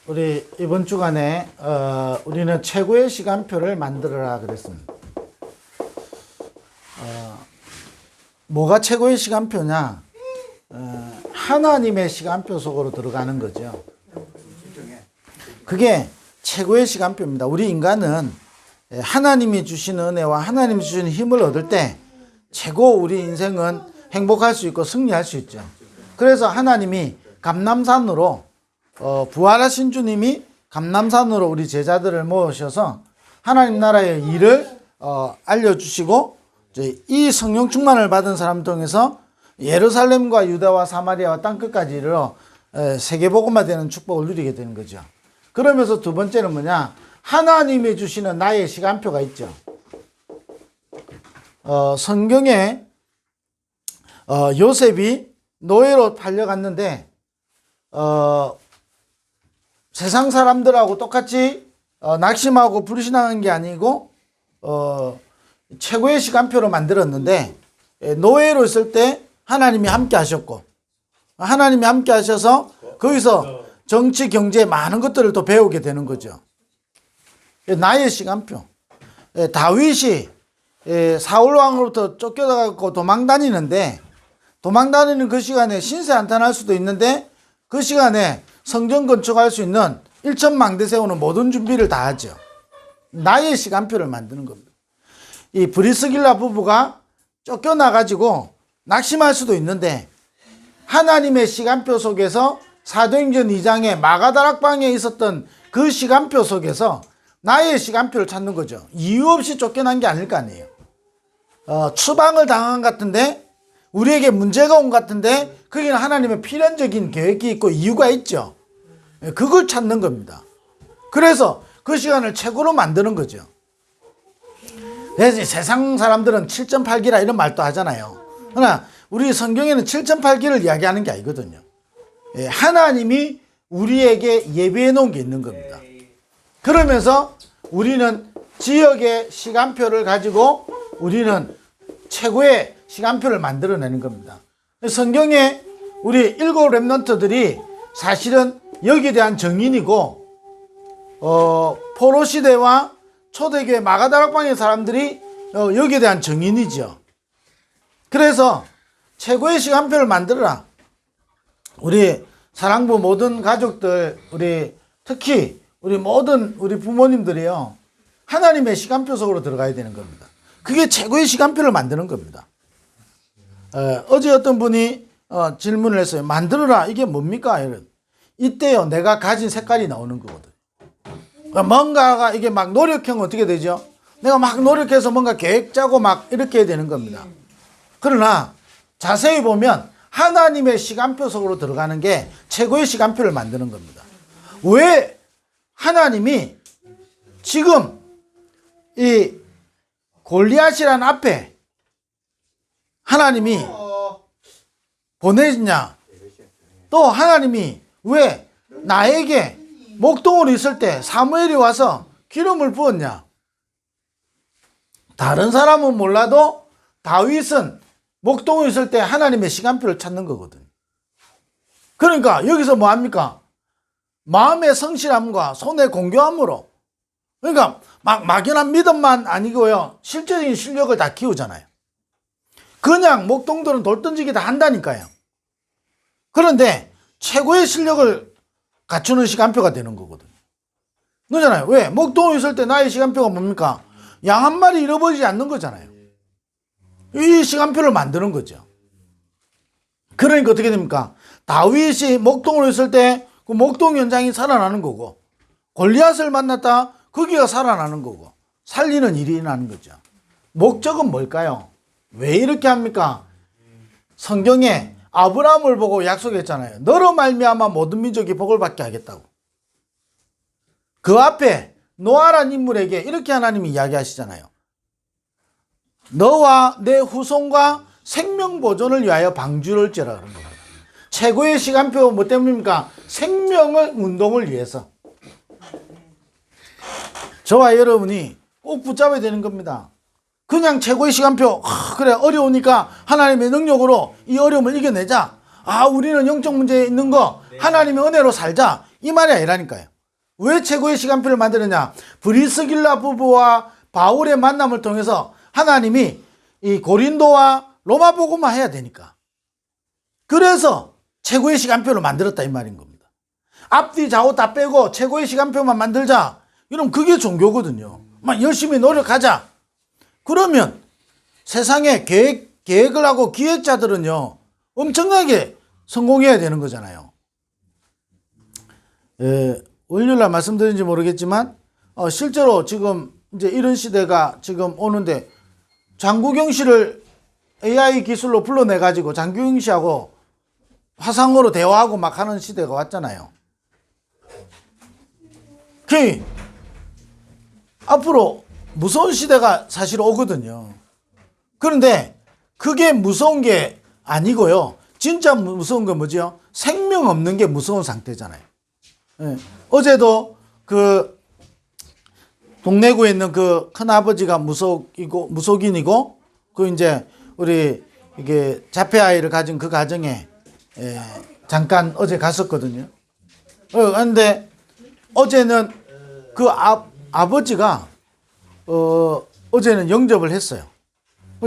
우리 이번 주간에 우리는 최고의 시간표를 만들어라 그랬습니다. 뭐가 최고의 시간표냐? 하나님의 시간표 속으로 들어가는 거죠. 그게 최고의 시간표입니다. 우리 인간은 하나님이 주신 은혜와 하나님이 주신 힘을 얻을 때 최고 우리 인생은 행복할 수 있고 승리할 수 있죠. 그래서 하나님이 감람산으로 부활하신 주님이 감람산으로 우리 제자들을 모으셔서 하나님 나라의 일을 알려주시고 이 성령 충만을 받은 사람 통해서 예루살렘과 유다와 사마리아와 땅끝까지 이르러 세계복음화 되는 축복을 누리게 되는 거죠. 그러면서 두 번째는 뭐냐? 하나님이 주시는 나의 시간표가 있죠. 성경에 요셉이 노예로 팔려갔는데 세상 사람들하고 똑같이 낙심하고 불신앙한 게 아니고 최고의 시간표로 만들었는데 노예로 있을 때 하나님이 함께 하셨고 하나님이 함께 하셔서 거기서 정치 경제 많은 것들을 또 배우게 되는 거죠. 나의 시간표. 다윗이 사울 왕으로부터 쫓겨나고 도망다니는데 도망다니는 그 시간에 신세 한탄할 수도 있는데 그 시간에 성전 건축할 수 있는 1,000망대 세우는 모든 준비를 다 하죠. 나의 시간표를 만드는 겁니다. 이 브리스길라 부부가 쫓겨나가지고 낙심할 수도 있는데 하나님의 시간표 속에서 사도행전 2장에 마가다락방에 있었던 그 시간표 속에서 나의 시간표를 찾는 거죠. 이유 없이 쫓겨난 게 아닐 거 아니에요. 추방을 당한 것 같은데 우리에게 문제가 온 것 같은데 거기는 하나님의 필연적인 계획이 있고 이유가 있죠. 그걸 찾는 겁니다. 그래서 그 시간을 최고로 만드는 거죠. 그래서 세상 사람들은 7.8기라 이런 말도 하잖아요. 그러나 우리 성경에는 7.8기를 이야기하는 게 아니거든요. 하나님이 우리에게 예비해 놓은 게 있는 겁니다. 그러면서 우리는 지역의 시간표를 가지고 우리는 최고의 시간표를 만들어내는 겁니다. 성경에 우리 7 렘넌트들이 사실은 여기에 대한 정인이고 포로 시대와 초대교회 마가다락방의 사람들이 여기에 대한 정인이죠. 그래서 최고의 시간표를 만들어라. 우리 사랑부 모든 가족들, 우리 특히 우리 모든 우리 부모님들이요, 하나님의 시간표 속으로 들어가야 되는 겁니다. 그게 최고의 시간표를 만드는 겁니다. 어제 어떤 분이 질문을 했어요. 만들어라. 이게 뭡니까? 이때요, 내가 가진 색깔이 나오는 거거든. 뭔가가 이게 막 노력형 어떻게 되죠? 내가 막 노력해서 뭔가 계획 짜고 막 이렇게 해야 되는 겁니다. 그러나 자세히 보면 하나님의 시간표 속으로 들어가는 게 최고의 시간표를 만드는 겁니다. 왜 하나님이 지금 이 골리앗이란 앞에 하나님이 보내냐? 또 하나님이 왜 나에게 목동으로 있을 때 사무엘이 와서 기름을 부었냐? 다른 사람은 몰라도 다윗은 목동으로 있을 때 하나님의 시간표를 찾는 거거든. 그러니까 여기서 뭐 합니까? 마음의 성실함과 손의 공교함으로, 그러니까 막 막연한 믿음만 아니고요, 실제적인 실력을 다 키우잖아요. 그냥 목동들은 돌 던지기 다 한다니까요. 그런데 최고의 실력을 갖추는 시간표가 되는 거거든요. 그러잖아요. 왜? 목동에 있을 때 나의 시간표가 뭡니까? 양 한 마리 잃어버리지 않는 거잖아요. 이 시간표를 만드는 거죠. 그러니까 어떻게 됩니까? 다윗이 목동으로 있을 때 그 목동 현장이 살아나는 거고, 골리앗을 만났다 거기가 살아나는 거고, 살리는 일이 일어나는 거죠. 목적은 뭘까요? 왜 이렇게 합니까? 성경에 아브라함을 보고 약속했잖아요. 너로 말미암아 모든 민족이 복을 받게 하겠다고. 그 앞에 노아란 인물에게 이렇게 하나님이 이야기하시잖아요. 너와 내 후손과 생명 보존을 위하여 방주를 째라 그런 겁니다. 최고의 시간표 뭐 때문입니까? 생명을 운동을 위해서. 저와 여러분이 꼭 붙잡아야 되는 겁니다. 그냥 최고의 시간표, 그래 어려우니까 하나님의 능력으로 이 어려움을 이겨내자. 우리는 영적 문제에 있는 거 하나님의 은혜로 살자. 이 말이 아니라니까요. 왜 최고의 시간표를 만드느냐? 브리스길라 부부와 바울의 만남을 통해서 하나님이 이 고린도와 로마 복음만 해야 되니까. 그래서 최고의 시간표를 만들었다 이 말인 겁니다. 앞뒤 좌우 다 빼고 최고의 시간표만 만들자. 이러면 그게 종교거든요. 막 열심히 노력하자. 그러면 세상에 계획을 하고 기획자들은요, 엄청나게 성공해야 되는 거잖아요. 월요일날 말씀드린지 모르겠지만, 실제로 지금 이제 이런 시대가 지금 오는데, 장국영 씨를 AI 기술로 불러내가지고 장국영 씨하고 화상으로 대화하고 막 하는 시대가 왔잖아요. 앞으로 무서운 시대가 사실 오거든요. 그런데 그게 무서운 게 아니고요. 진짜 무서운 건 뭐죠? 생명 없는 게 무서운 상태잖아요. 예. 어제도 그 동래구에 있는 그 큰아버지가 무속인이고, 그 이제 우리 이게 자폐 아이를 가진 그 가정에 잠깐 어제 갔었거든요. 그런데 어제는 그 아버지가 어제는 영접을 했어요.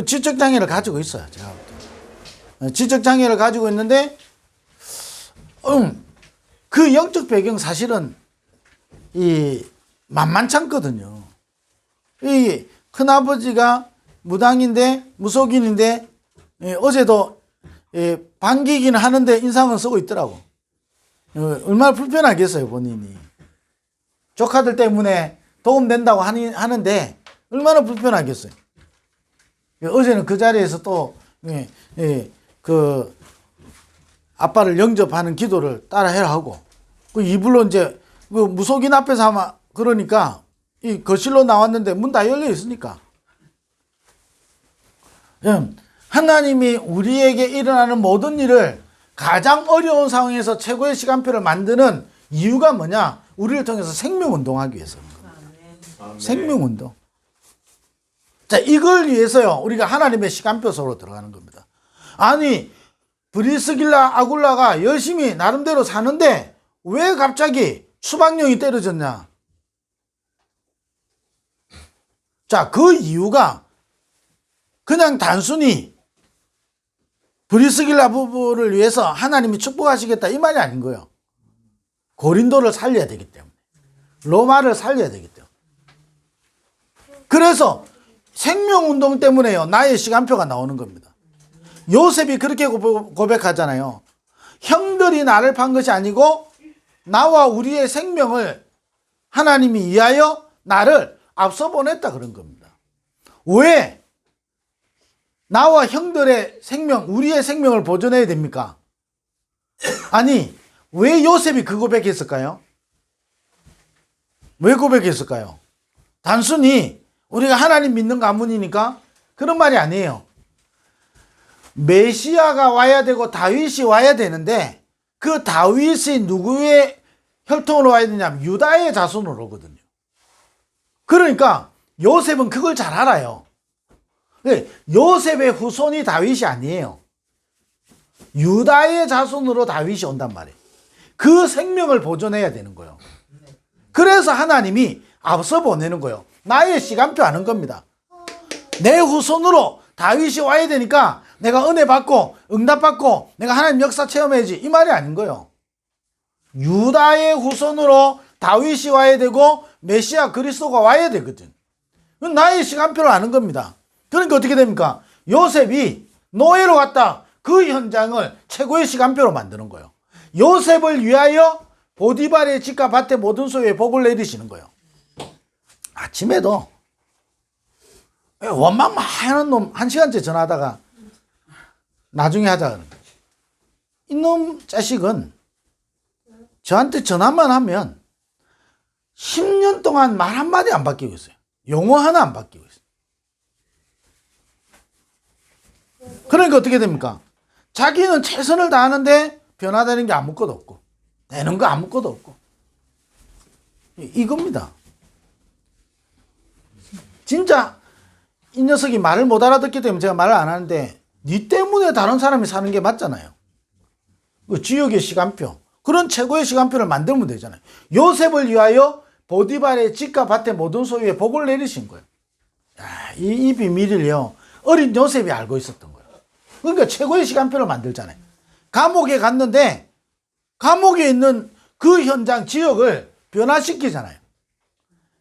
지적장애를 가지고 있어요. 제가 볼 때. 지적장애를 가지고 있는데 그 영적 배경 사실은 이 만만치 않거든요. 이 큰아버지가 무당인데 무속인인데 어제도 반기기는 하는데 인상은 쓰고 있더라고. 얼마나 불편하겠어요 본인이. 조카들 때문에 도움된다고 하는데 얼마나 불편하겠어요. 어제는 그 자리에서 또 그 아빠를 영접하는 기도를 따라 해라 하고, 그 이불로 이제 그 무속인 앞에서 아마 그러니까 이 거실로 나왔는데 문 다 열려 있으니까. 하나님이 우리에게 일어나는 모든 일을 가장 어려운 상황에서 최고의 시간표를 만드는 이유가 뭐냐? 우리를 통해서 생명운동하기 위해서인 겁니다. 생명운동. 자, 이걸 위해서요, 우리가 하나님의 시간표 속으로 들어가는 겁니다. 아니, 브리스길라 아굴라가 열심히 나름대로 사는데 왜 갑자기 추방령이 때려졌냐? 자, 그 이유가 그냥 단순히 브리스길라 부부를 위해서 하나님이 축복하시겠다 이 말이 아닌 거예요. 고린도를 살려야 되기 때문에, 로마를 살려야 되기 때문에. 그래서 생명운동 때문에요, 나의 시간표가 나오는 겁니다. 요셉이 그렇게 고백하잖아요. 형들이 나를 판 것이 아니고 나와 우리의 생명을 하나님이 위하여 나를 앞서 보냈다 그런 겁니다. 왜 나와 형들의 생명, 우리의 생명을 보존해야 됩니까? 아니, 왜 요셉이 그 고백했을까요? 왜 고백했을까요? 단순히 우리가 하나님 믿는 가문이니까 그런 말이 아니에요. 메시아가 와야 되고 다윗이 와야 되는데, 그 다윗이 누구의 혈통으로 와야 되냐면 유다의 자손으로 오거든요. 그러니까 요셉은 그걸 잘 알아요. 요셉의 후손이 다윗이 아니에요. 유다의 자손으로 다윗이 온단 말이에요. 그 생명을 보존해야 되는 거예요. 그래서 하나님이 앞서 보내는 거예요. 나의 시간표 아는 겁니다. 내 후손으로 다윗이 와야 되니까 내가 은혜 받고 응답받고 내가 하나님 역사 체험해야지 이 말이 아닌 거예요. 유다의 후손으로 다윗이 와야 되고 메시아 그리스도가 와야 되거든. 나의 시간표를 아는 겁니다. 그러니까 어떻게 됩니까? 요셉이 노예로 갔다. 그 현장을 최고의 시간표로 만드는 거예요. 요셉을 위하여 보디발의 집과 밭의 모든 소유에 복을 내리시는 거예요. 아침에도 원망 많은 놈 1시간째 전화하다가 나중에 하자 그러는 거예요. 이놈 자식은 저한테 전화만 하면 10년 동안 말 한마디 안 바뀌고 있어요. 용어 하나 안 바뀌고 있어요. 그러니까 어떻게 됩니까? 자기는 최선을 다하는데 변화되는 게 아무것도 없고 되는 거 아무것도 없고 이겁니다. 진짜 이 녀석이 말을 못 알아듣기 때문에 제가 말을 안 하는데 니 때문에 다른 사람이 사는 게 맞잖아요. 그 지옥의 시간표, 그런 최고의 시간표를 만들면 되잖아요. 요셉을 위하여 보디발의 집과 밭의 모든 소유에 복을 내리신 거예요. 이 비밀을요, 어린 요셉이 알고 있었던 거예요. 그러니까 최고의 시간표를 만들잖아요. 감옥에 갔는데 감옥에 있는 그 현장 지역을 변화시키잖아요.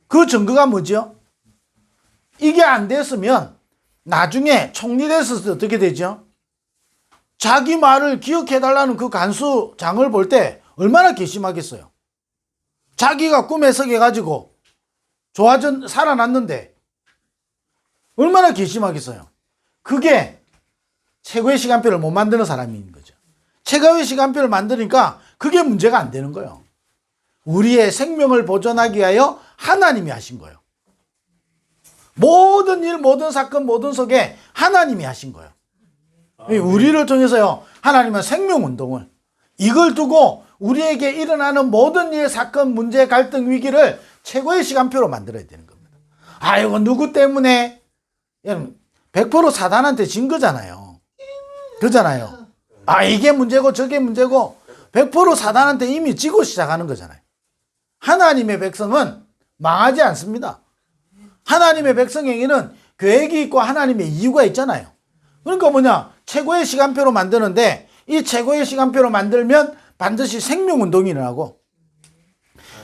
그 증거가 뭐죠? 이게 안 됐으면 나중에 총리 됐을 때 어떻게 되죠? 자기 말을 기억해달라는 그 간수장을 볼 때 얼마나 괘씸하겠어요. 자기가 꿈에 서게 가지고 살아났는데 얼마나 괘씸하겠어요. 그게 최고의 시간표를 못 만드는 사람인 거죠. 최고의 시간표를 만드니까 그게 문제가 안 되는 거예요. 우리의 생명을 보존하기 위하여 하나님이 하신 거예요. 모든 일, 모든 사건, 모든 속에 하나님이 하신 거예요. 우리를 통해서요, 하나님은 생명운동을, 이걸 두고 우리에게 일어나는 모든 일, 사건, 문제, 갈등, 위기를 최고의 시간표로 만들어야 되는 겁니다. 이거 누구 때문에? 100% 사단한테 진 거잖아요. 그잖아요. 이게 문제고 저게 문제고 100% 사단한테 이미 지고 시작하는 거잖아요. 하나님의 백성은 망하지 않습니다. 하나님의 백성에게는 계획이 있고 하나님의 이유가 있잖아요. 그러니까 뭐냐? 최고의 시간표로 만드는데 이 최고의 시간표로 만들면 반드시 생명운동이 일어나고,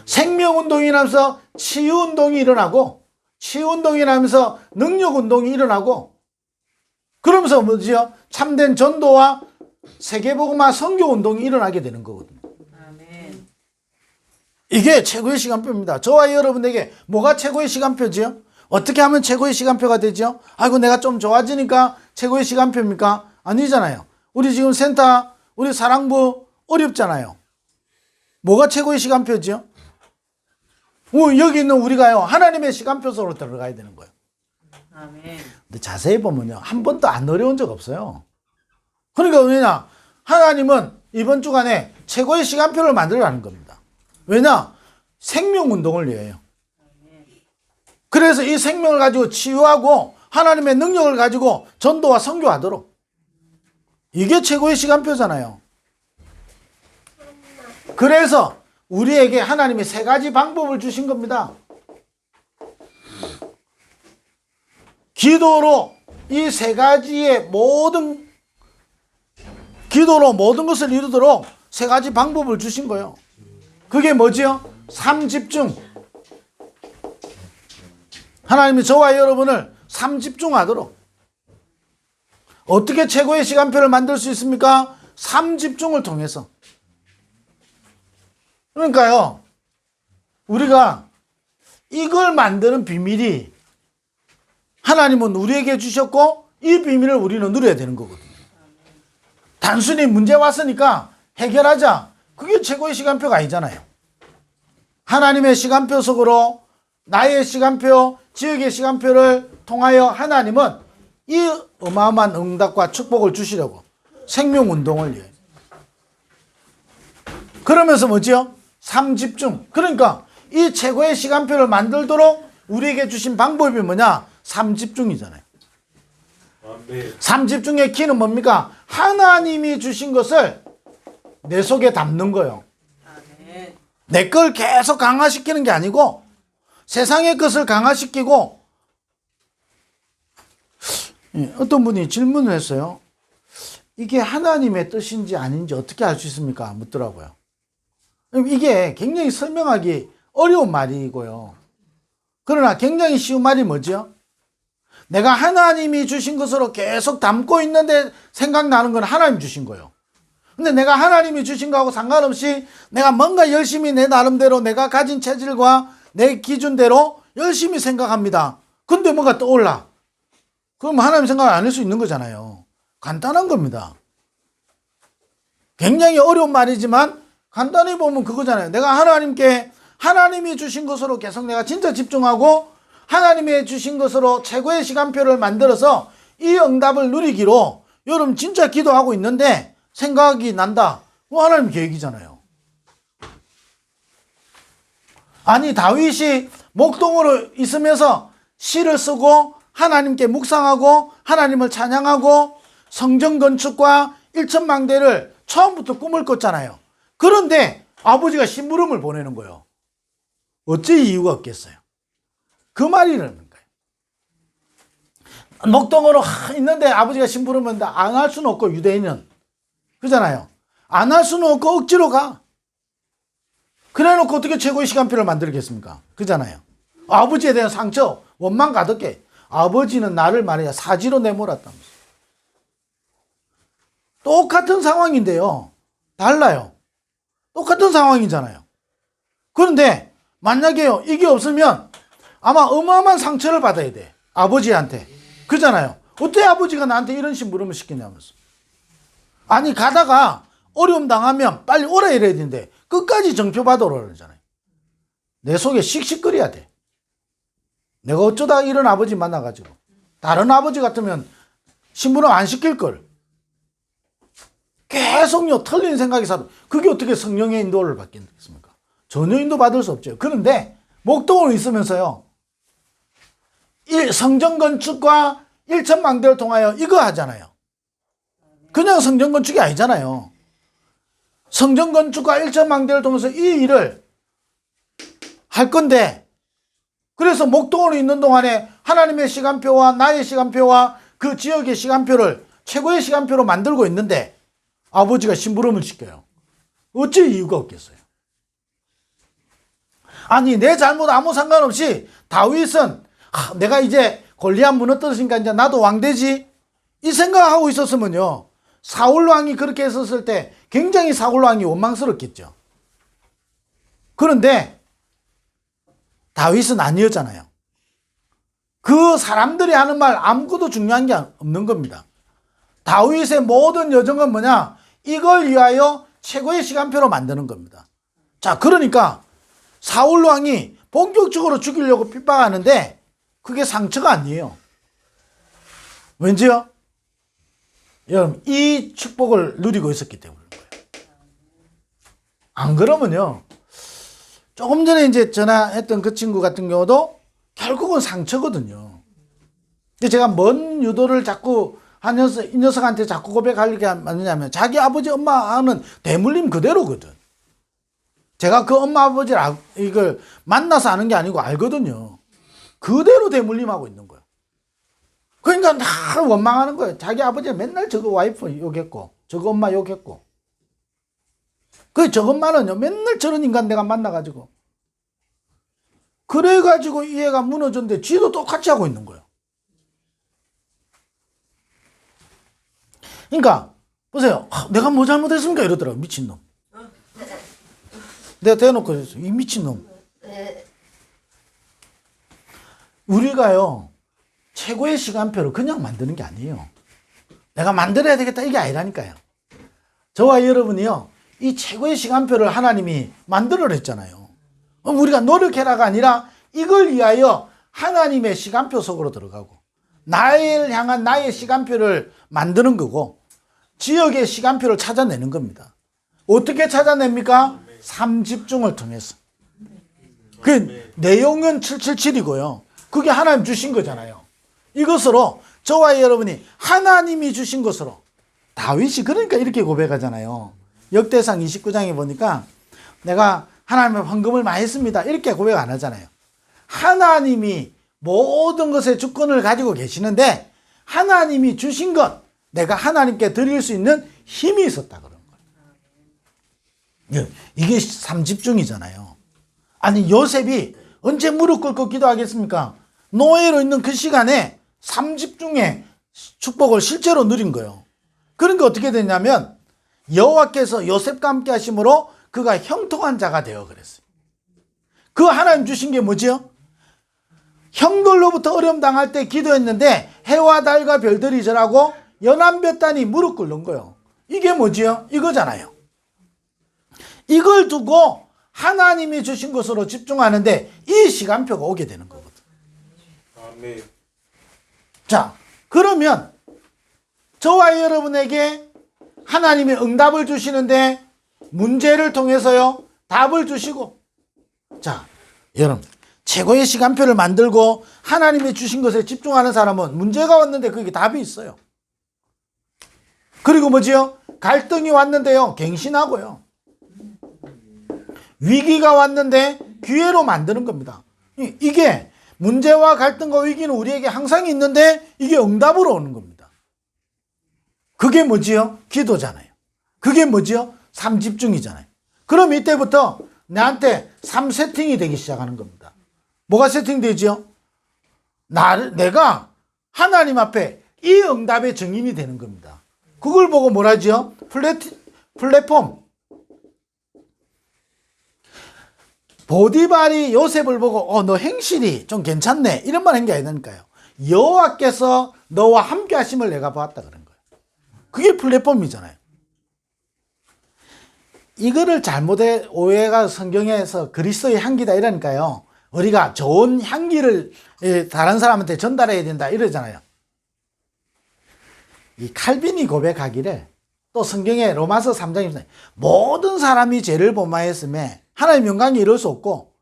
생명운동이 일어나면서 치유운동이 일어나고, 치유운동이 일어나면서 능력운동이 일어나고, 그러면서 뭐지요? 참된 전도와 세계복음화 선교운동이 일어나게 되는 거거든요. 아멘. 이게 최고의 시간표입니다. 저와 여러분에게 뭐가 최고의 시간표지요? 어떻게 하면 최고의 시간표가 되죠? 아이고 내가 좀 좋아지니까 최고의 시간표입니까? 아니잖아요. 우리 지금 센터, 우리 사랑부 어렵잖아요. 뭐가 최고의 시간표죠? 여기 있는 우리가요, 하나님의 시간표 속으로 들어가야 되는 거예요. 아멘. 근데 자세히 보면요, 한 번도 안 어려운 적 없어요. 그러니까 왜냐? 하나님은 이번 주간에 최고의 시간표를 만들어가는 겁니다. 왜냐? 생명운동을 위해요. 그래서 이 생명을 가지고 치유하고 하나님의 능력을 가지고 전도와 선교하도록. 이게 최고의 시간표잖아요. 그래서 우리에게 하나님이 3가지 방법을 주신 겁니다. 기도로 이 3가지의 기도로 모든 것을 이루도록 3가지 방법을 주신 거예요. 그게 뭐지요? 3집중. 하나님이 저와 여러분을 3집중하도록. 어떻게 최고의 시간표를 만들 수 있습니까? 3집중을 통해서. 그러니까요, 우리가 이걸 만드는 비밀이 하나님은 우리에게 주셨고 이 비밀을 우리는 누려야 되는 거거든요. 단순히 문제 왔으니까 해결하자. 그게 최고의 시간표가 아니잖아요. 하나님의 시간표 속으로 나의 시간표, 지역의 시간표를 통하여 하나님은 이 어마어마한 응답과 축복을 주시려고 생명운동을 위해. 그러면서 뭐지요? 3집중. 그러니까 이 최고의 시간표를 만들도록 우리에게 주신 방법이 뭐냐? 3집중이잖아요. 3집중의 키는 뭡니까? 하나님이 주신 것을 내 속에 담는 거예요. 내 걸 계속 강화시키는 게 아니고 세상의 것을 강화시키고. 어떤 분이 질문을 했어요. 이게 하나님의 뜻인지 아닌지 어떻게 알 수 있습니까? 묻더라고요. 이게 굉장히 설명하기 어려운 말이고요. 그러나 굉장히 쉬운 말이 뭐죠? 내가 하나님이 주신 것으로 계속 담고 있는데 생각나는 건 하나님 주신 거예요. 근데 내가 하나님이 주신 거하고 상관없이 내가 뭔가 열심히 내 나름대로 내가 가진 체질과 내 기준대로 열심히 생각합니다. 근데 뭔가 떠올라. 그럼 하나님 생각 안 할 수 있는 거잖아요. 간단한 겁니다. 굉장히 어려운 말이지만 간단히 보면 그거잖아요. 내가 하나님이 주신 것으로 계속 내가 진짜 집중하고 하나님이 주신 것으로 최고의 시간표를 만들어서 이 응답을 누리기로 여러분 진짜 기도하고 있는데 생각이 난다. 하나님 계획이잖아요. 아니 다윗이 목동으로 있으면서 시를 쓰고 하나님께 묵상하고 하나님을 찬양하고 성전 건축과 1천망대를 처음부터 꿈을 꿨잖아요. 그런데 아버지가 심부름을 보내는 거예요. 어째 이유가 없겠어요? 그 말이라는 거예요. 목동으로 있는데 아버지가 심부름을 안 할 수는 없고, 유대인은. 그잖아요. 안 할 수는 없고 억지로 가. 그래 놓고 어떻게 최고의 시간표를 만들겠습니까? 그잖아요. 아버지에 대한 상처, 원망 가득해. 아버지는 나를 말이야 사지로 내몰았다면서. 똑같은 상황인데요. 달라요. 똑같은 상황이잖아요. 그런데 만약에요, 이게 없으면 아마 어마어마한 상처를 받아야 돼. 아버지한테. 그잖아요. 어떻게 아버지가 나한테 이런 심부름을 시키냐면서. 아니, 가다가 어려움 당하면 빨리 오라 이래야 되는데 끝까지 정표 받으라 그러잖아요. 내 속에 씩씩거려야 돼. 내가 어쩌다 이런 아버지 만나가지고. 다른 아버지 같으면 심부름 안 시킬걸. 계속요 틀린 생각이 살아. 그게 어떻게 성령의 인도를 받겠습니까? 전혀 인도 받을 수 없죠. 그런데 목동으로 있으면서요, 성전 건축과 일천망대를 통하여 이거 하잖아요. 그냥 성전 건축이 아니잖아요. 성전 건축과 일천망대를 통해서 이 일을 할 건데, 그래서 목동으로 있는 동안에 하나님의 시간표와 나의 시간표와 그 지역의 시간표를 최고의 시간표로 만들고 있는데 아버지가 심부름을 시켜요. 어찌 이유가 없겠어요? 아니, 내 잘못 아무 상관없이 다윗은 내가 이제 골리앗 무너뜨리니까 이제 나도 왕 되지, 이 생각하고 있었으면요, 사울 왕이 그렇게 했었을 때 굉장히 사울 왕이 원망스럽겠죠. 그런데 다윗은 아니었잖아요. 그 사람들이 하는 말 아무것도 중요한 게 없는 겁니다. 다윗의 모든 여정은 뭐냐? 이걸 위하여 최고의 시간표로 만드는 겁니다. 자, 그러니까 사울 왕이 본격적으로 죽이려고 핍박하는데 그게 상처가 아니에요. 왠지요? 여러분, 이 축복을 누리고 있었기 때문인 거예요. 안 그러면요, 조금 전에 이제 전화했던 그 친구 같은 경우도 결국은 상처거든요. 근데 제가 뭔 유도를 자꾸 이 녀석한테 자꾸 고백하려게 하느냐면, 자기 아버지 엄마는 대물림 그대로거든. 제가 그 엄마 아버지를 이걸 만나서 아는 게 아니고 알거든요. 그대로 대물림하고 있는 거예요. 그러니까 나를 원망하는 거예요. 자기 아버지가 맨날 저거 와이프 욕했고 저거 엄마 욕했고, 그 저거 엄마는요 맨날 저런 인간 내가 만나가지고, 그래가지고 이 애가 무너졌는데 지도 똑같이 하고 있는 거예요. 그러니까 보세요. 내가 뭐 잘못했습니까? 이러더라고. 미친놈. 내가 대놓고 그랬어. 이 미친놈. 우리가요 최고의 시간표를 그냥 만드는 게 아니에요. 내가 만들어야 되겠다 이게 아니라니까요. 저와 여러분이요, 이 최고의 시간표를 하나님이 만들어냈잖아요. 우리가 노력해라가 아니라 이걸 위하여 하나님의 시간표 속으로 들어가고 나를 향한 나의 시간표를 만드는 거고 지역의 시간표를 찾아내는 겁니다. 어떻게 찾아냅니까? 3집중을 통해서. 그 내용은 777이고요. 그게 하나님 주신 거잖아요. 이것으로 저와 여러분이 하나님이 주신 것으로, 다윗이 그러니까 이렇게 고백하잖아요. 역대상 29장에 보니까 내가 하나님의 헌금을 많이 했습니다 이렇게 고백 안 하잖아요. 하나님이 모든 것의 주권을 가지고 계시는데 하나님이 주신 것, 내가 하나님께 드릴 수 있는 힘이 있었다 그런 거예요. 이게 3집중이잖아요. 아니, 요셉이 언제 무릎 꿇고 기도하겠습니까? 노예로 있는 그 시간에 3집중의 축복을 실제로 누린 거예요. 그러니까 어떻게 됐냐면 여호와께서 요셉과 함께 하심으로 그가 형통한 자가 되어 그랬어요. 그 하나님 주신 게 뭐지요? 형들로부터 어려움 당할 때 기도했는데 해와 달과 별들이 절하고 연암볕단이 무릎 꿇는 거예요. 이게 뭐지요? 이거잖아요. 이걸 두고 하나님이 주신 것으로 집중하는데 이 시간표가 오게 되는 거거든. 아멘. 자, 그러면 저와 여러분에게 하나님이 응답을 주시는데 문제를 통해서요 답을 주시고, 자, 여러분 최고의 시간표를 만들고 하나님이 주신 것에 집중하는 사람은 문제가 왔는데 그게 답이 있어요. 그리고 뭐지요? 갈등이 왔는데요 갱신하고요. 위기가 왔는데 기회로 만드는 겁니다. 이게 문제와 갈등과 위기는 우리에게 항상 있는데 이게 응답으로 오는 겁니다. 그게 뭐지요? 기도잖아요. 그게 뭐지요? 삶 집중이잖아요. 그럼 이때부터 나한테 삶 세팅이 되기 시작하는 겁니다. 뭐가 세팅되죠? 내가 하나님 앞에 이 응답의 증인이 되는 겁니다. 그걸 보고 뭐라지요? 플랫폼. 보디발이 요셉을 보고 너 행실이 좀 괜찮네 이런 말 한 게 아니니까요. 여호와께서 너와 함께 하심을 내가 보았다 그런 거예요. 그게 플랫폼이잖아요. 이거를 잘못해 오해가 성경에서 그리스도의 향기다 이러니까요. 우리가 좋은 향기를 다른 사람한테 전달해야 된다 이러잖아요. 이 칼빈이 고백하기를 또 성경의 로마서 3장에 모든 사람이 죄를 범하였음에 하나님의 영광이 이룰 수 없고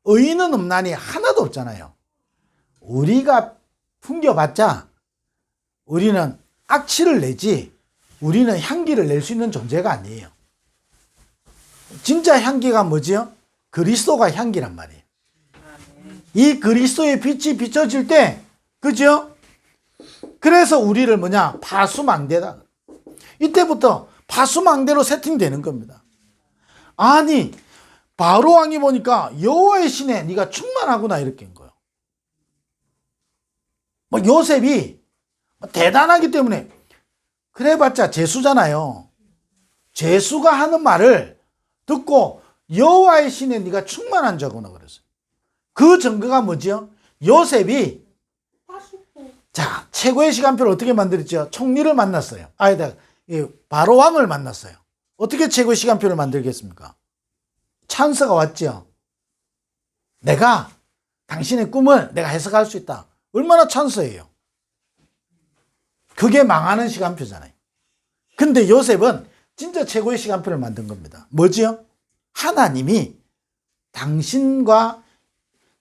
의인은 없나니 하나도 없잖아요. 우리가 풍겨봤자 우리는 악취를 내지 우리는 향기를 낼 수 있는 존재가 아니에요. 진짜 향기가 뭐지요? 그리스도가 향기란 말이에요. 이 그리스도의 빛이 비춰질 때, 그죠? 그래서 우리를 뭐냐? 파수망대다. 이때부터 파수망대로 세팅되는 겁니다. 아니, 바로왕이 보니까 여호와의 신에 네가 충만하구나 이렇게 한 거예요. 뭐 요셉이 대단하기 때문에 그래봤자 죄수잖아요. 죄수가 하는 말을 듣고 여호와의 신에 네가 충만한 자구나 그랬어요. 그 증거가 뭐지요? 요셉이 자 최고의 시간표를 어떻게 만들었죠? 총리를 만났어요. 바로왕을 만났어요. 어떻게 최고의 시간표를 만들겠습니까? 찬스가 왔죠. 내가 당신의 꿈을 내가 해석할 수 있다. 얼마나 찬스예요. 그게 망하는 시간표잖아요. 근데 요셉은 진짜 최고의 시간표를 만든 겁니다. 뭐지요? 하나님이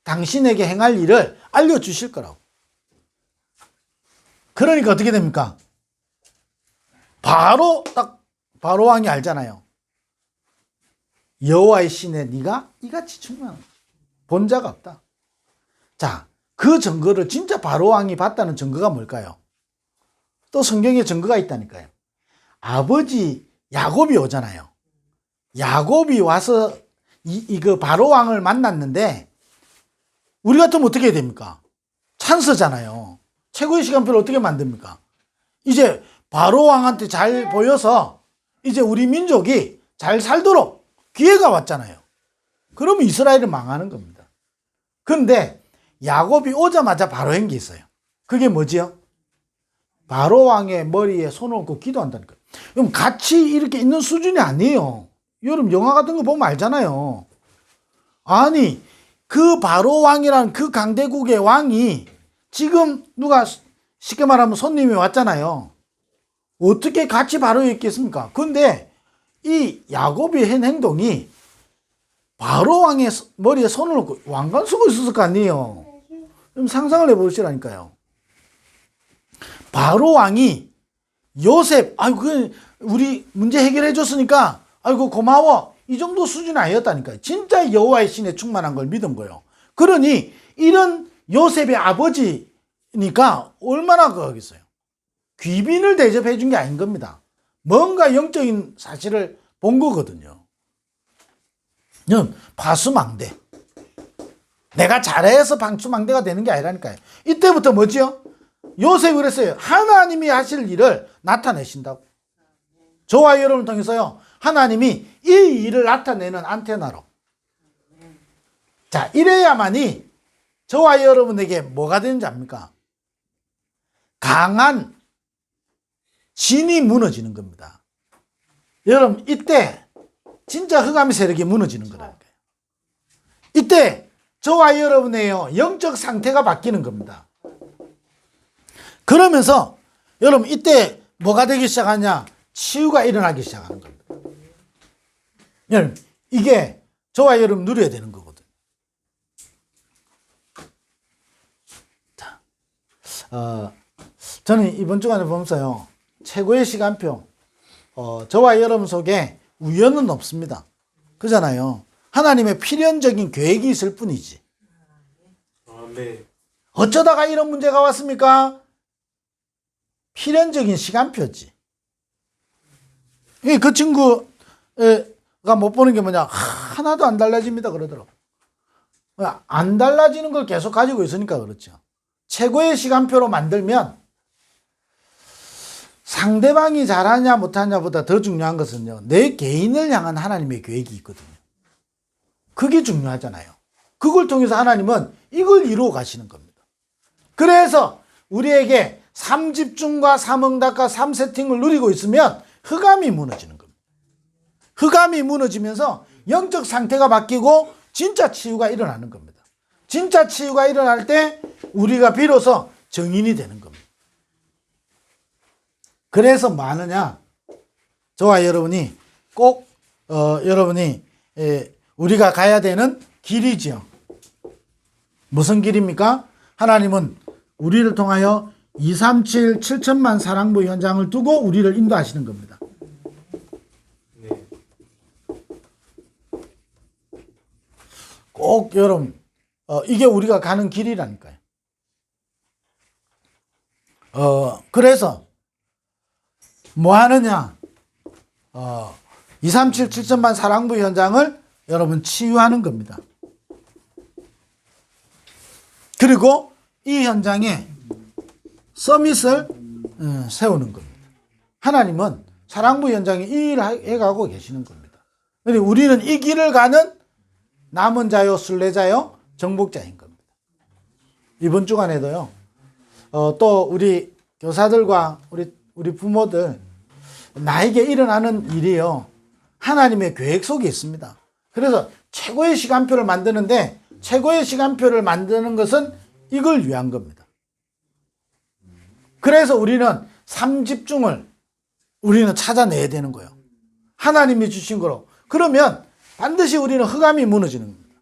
당신에게 행할 일을 알려주실 거라고. 그러니까 어떻게 됩니까? 바로왕이 알잖아요. 여호와의 신에 네가 이같이 충만한 본 자가 없다. 자, 그 증거를 진짜 바로왕이 봤다는 증거가 뭘까요? 또 성경에 증거가 있다니까요. 아버지 야곱이 오잖아요. 야곱이 와서 그 바로왕을 만났는데 우리 같으면 어떻게 해야 됩니까? 찬스잖아요. 최고의 시간표를 어떻게 만듭니까? 이제 바로왕한테 잘 보여서 이제 우리 민족이 잘 살도록 기회가 왔잖아요. 그러면 이스라엘은 망하는 겁니다. 그런데 야곱이 오자마자 바로 한 게 있어요. 그게 뭐지요? 바로왕의 머리에 손을 얹고 기도한다니까요. 그럼 같이 이렇게 있는 수준이 아니에요. 여러분 영화 같은 거 보면 알잖아요. 아니 그 바로왕이라는 그 강대국의 왕이 지금 누가 쉽게 말하면 손님이 왔잖아요. 어떻게 같이 바로 있겠습니까? 근데 이 야곱이 한 행동이 바로왕의 머리에 손을 얹고 왕관 쓰고 있었을 거 아니에요. 좀 상상을 해보시라니까요. 바로왕이 요셉, 우리 문제 해결해 줬으니까, 고마워. 이 정도 수준이 아니었다니까요. 진짜 여호와의 신에 충만한 걸 믿은 거예요. 그러니, 이런 요셉의 아버지니까 얼마나 그러겠어요. 귀빈을 대접해 준 게 아닌 겁니다. 뭔가 영적인 사실을 본 거거든요. 파수망대. 내가 잘해서 방수망대가 되는 게 아니라니까요. 이때부터 뭐지요? 요셉이 그랬어요. 하나님이 하실 일을 나타내신다고. 저와 여러분을 통해서요. 하나님이 이 일을 나타내는 안테나로. 자, 이래야만이 저와 여러분에게 뭐가 되는지 압니까? 강한 진이 무너지는 겁니다. 여러분, 이때 진짜 흑암의 세력이 무너지는 거라니까요. 이때 저와 여러분의 영적 상태가 바뀌는 겁니다. 그러면서 여러분 이때 뭐가 되기 시작하냐? 치유가 일어나기 시작하는 겁니다. 여러분 이게 저와 여러분 누려야 되는 거거든요. 자, 저는 이번 주간에 보면서요. 최고의 시간표 저와 여러분 속에 우연은 없습니다. 그잖아요. 하나님의 필연적인 계획이 있을 뿐이지. 아멘. 어쩌다가 이런 문제가 왔습니까? 필연적인 시간표지. 그 친구가 못 보는 게 뭐냐? 하나도 안 달라집니다. 그러더라고. 안 달라지는 걸 계속 가지고 있으니까 그렇죠. 최고의 시간표로 만들면 상대방이 잘하냐 못하냐보다 더 중요한 것은요, 내 개인을 향한 하나님의 계획이 있거든요. 그게 중요하잖아요. 그걸 통해서 하나님은 이걸 이루어 가시는 겁니다. 그래서 우리에게 3집중과 3응답과 3세팅을 누리고 있으면 흑암이 무너지는 겁니다. 흑암이 무너지면서 영적 상태가 바뀌고 진짜 치유가 일어나는 겁니다. 진짜 치유가 일어날 때 우리가 비로소 정인이 되는 겁니다. 그래서 뭐 하느냐? 저와 여러분이 꼭 여러분이 우리가 가야 되는 길이지요. 무슨 길입니까? 하나님은 우리를 통하여 237 7천만 사랑부 현장을 두고 우리를 인도하시는 겁니다. 네. 꼭 여러분 이게 우리가 가는 길이라니까요. 그래서 뭐 하느냐? 237 7천만 사랑부 현장을 여러분 치유하는 겁니다. 그리고 이 현장에 서밋을 세우는 겁니다. 하나님은 사랑부 현장에 이 일을 해가고 계시는 겁니다. 그런데 우리는 이 길을 가는 남은 자요, 순례자요, 정복자인 겁니다. 이번 주간에도요, 또 우리 교사들과 우리 부모들, 나에게 일어나는 일이요, 하나님의 계획 속에 있습니다. 그래서 최고의 시간표를 만드는데, 최고의 시간표를 만드는 것은 이걸 위한 겁니다. 그래서 우리는 3집중을 우리는 찾아내야 되는 거예요. 하나님이 주신 거로. 그러면 반드시 우리는 흑암이 무너지는 겁니다.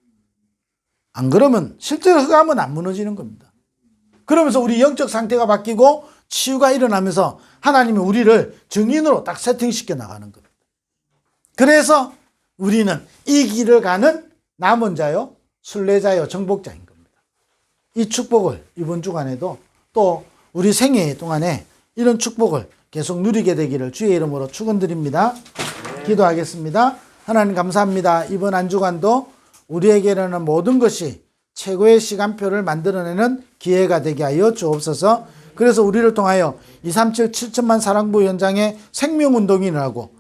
안 그러면 실제로 흑암은 안 무너지는 겁니다. 그러면서 우리 영적 상태가 바뀌고 치유가 일어나면서 하나님이 우리를 증인으로 딱 세팅시켜 나가는 겁니다. 그래서 우리는 이 길을 가는 남은 자요, 순례자요, 정복자인 겁니다. 이 축복을 이번 주간에도 또 우리 생애 동안에 이런 축복을 계속 누리게 되기를 주의 이름으로 축원드립니다. 기도하겠습니다. 하나님 감사합니다. 이번 한 주간도 우리에게는 모든 것이 최고의 시간표를 만들어내는 기회가 되게 하여 주옵소서. 그래서 우리를 통하여 237 7천만 사랑부 현장의 생명운동이라고,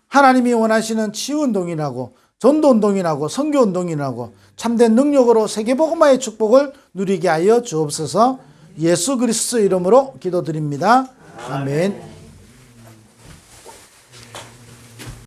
하나님이 원하시는 치유운동이라고, 전도운동이라고, 선교운동이라고 참된 능력으로 세계복음화의 축복을 누리게 하여 주옵소서. 예수 그리스도 이름으로 기도드립니다. 아멘.